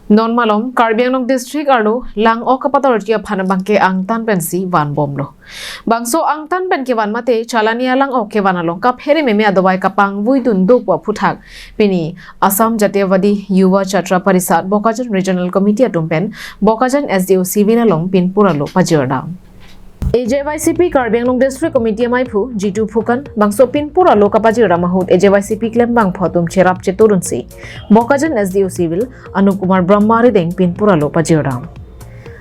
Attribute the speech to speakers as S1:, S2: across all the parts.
S1: Non malom Karbi Anglong district arlo lang o kapatortia phanabangke angtan pensi van bomlo. Bangso angtan pen ke van mate chalania lang o ke van along kap here meme adawai kapang buidun dokwa phuthak pini Assam Jatiyawadi Yuva Chatra Parisad Bokajan Regional Committee atumpen Bokajan SDO civil along pinpuralo pajorda. AJYCP Karbi Anglong District Committee Maipu G2 Phukan Bangso Pinpura Lokapaji Ramahut AJYCP Klem Bang Photum Cherap Cheturunsi Bokajan SDO Civil Anukumar Brahmari Deng Pinpura Lopajiram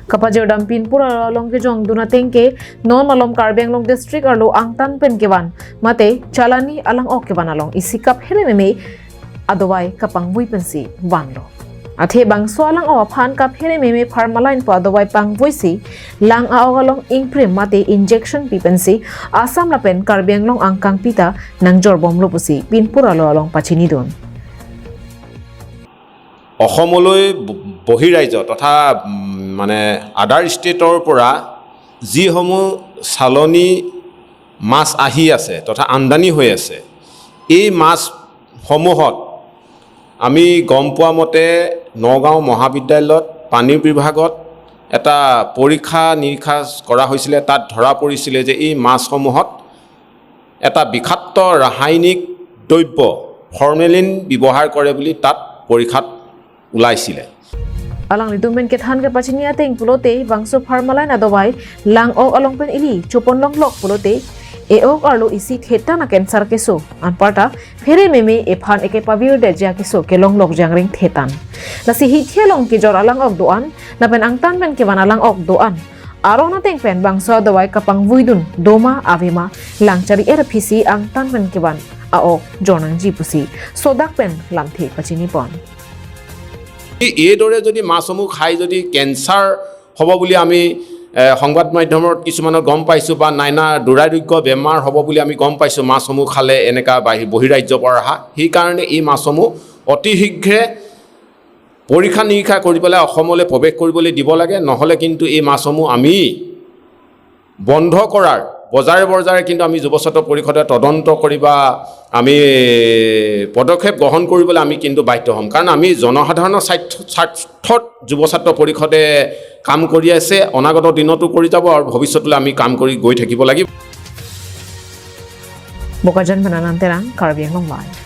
S1: Kapajiram Pinpura Long ke Jong Duna Tengke Non Malom Karbi Anglong District Arlo Angtan Penkewan Mate Chalani Alang Okewan Along Isikap Heleme Adawai Kapang Wipensi Vanlo Athe bangso lang o phan kap here meme pharmaline pa dawai pang voisi lang aogalong ingprim mate injection pipensi Assam lapen Karbi Anglong angkang pita nang jorbom lopusi pinpura lo along pachini don
S2: অসমলৈ বহিৰাজ্য তথা মানে আদাৰ ষ্টেটৰ পৰা যিসমূহ চালনী মাছ আহি আছে তথা আমদানি হৈ আছে এই মাছসমূহত আমি গম পোৱা মতে নগাঁও মহাবিদ্যালয়ত পানী বিভাগত এটা পৰীক্ষা নিৰীক্ষা কৰা হৈছিল তাত ধৰা পৰিছিল যে এই মাছসমূহত এটা বিষাক্ত ৰাসায়নিক দ্ৰব্য ফৰ্মেলিন ব্যৱহাৰ কৰে বুলি তাত পৰীক্ষাত উলাইছিল
S1: Alang litumen ke than ke pachinia teng pulote bangso pharmaline adawai lang o alongpen ili chopon long lok pulote eok arlo isi theta na cancer keso anparta fere meme ephan eke pavir de ja keso kelong lok jangring thetan nasi hithia long ki jor alang ok doan na pen angtan pen ke ban alang ok doan aro na teng pen bangso adawai kapang vuidun doma avema langchari erphisi angtan pen ke ban a ok jonang jipusi sodak pen lamthe pachini pon
S2: এইদৰে যদি মাছসমূহ খাই যদি cancer হ'ব বুলি আমি সংবাদ মাধ্যমত কিছুমানৰ গম পাইছোঁ বা নাইনা দুৰাৰোগ্য বেমাৰ হ'ব বুলি আমি গম পাইছোঁ মাছসমূহ খালে এনেকা বহিৰাজ্যৰ পৰা অহা সেইকাৰণে এই মাছসমূহ অতি শীঘ্ৰে পৰীক্ষা নিৰীক্ষা কৰি পেলাই অসমলৈ প্ৰৱেশ কৰিবলৈ দিব লাগে নহ'লে কিন্তু এই মাছসমূহ আমি বন্ধ কৰাৰ বজাৰে কিন্তু আমি যুৱস্বাস্থ্য পৰিষদে তদন্ত কৰিবা আমি পদক্ষেপ গ্ৰহণ কৰিবলৈ আমি কিন্তু বাধ্য হ'ম কাৰণ আমি জনসাধাৰণৰ স্বাৰ্থত যুৱস্বাস্থ্য পৰিষদে কাম কৰি আছে অনাগত দিনতো কৰি যাব আৰু ভৱিষ্যতলৈ আমি কাম কৰি গৈ থাকিব লাগিব
S1: Bokajan Manananterang Karbi Anglong Live